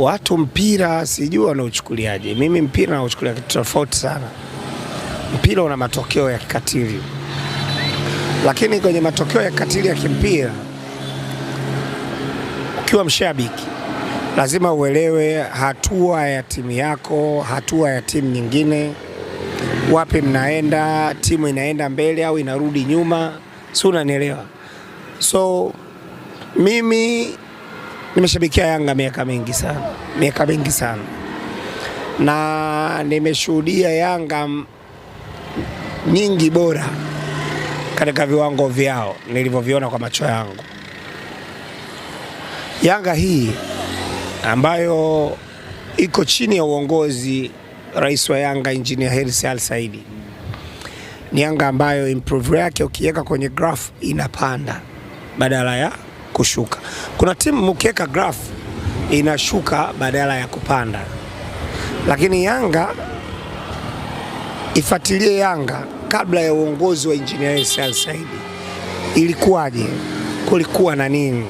Watu mpira sijui wanauchukuliaje. Mimi mpira nauchukulia kitu tofauti sana. Mpira una matokeo ya kikatili, lakini kwenye matokeo ya kikatili ya kimpira, ukiwa mshabiki lazima uelewe hatua ya timu yako, hatua ya timu nyingine, wapi mnaenda, timu inaenda mbele au inarudi nyuma, si unanielewa? So mimi nimeshabikia Yanga miaka mingi sana, na nimeshuhudia Yanga nyingi bora katika viwango vyao nilivyoviona kwa macho yangu. Yanga hii ambayo iko chini ya uongozi rais wa Yanga Engineer Hersi Al Said ni Yanga ambayo improve yake ukiweka kwenye graph inapanda badala ya kushuka. Kuna timu ukiweka graph inashuka badala ya kupanda, lakini Yanga, ifuatilie Yanga kabla ya uongozi wa Engineer Hersi Al Said ilikuwaje, kulikuwa na nini,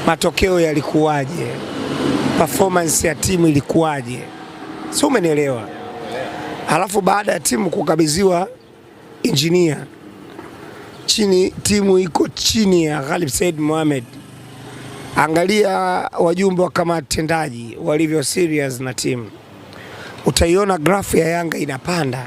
matokeo yalikuwaje, performance ya timu ilikuwaje, si umenielewa? Halafu baada ya timu kukabidhiwa Engineer, timu iko chini ya Khalid Said Mohamed, angalia wajumbe wa kamati tendaji walivyo serious na timu, utaiona graph ya Yanga inapanda.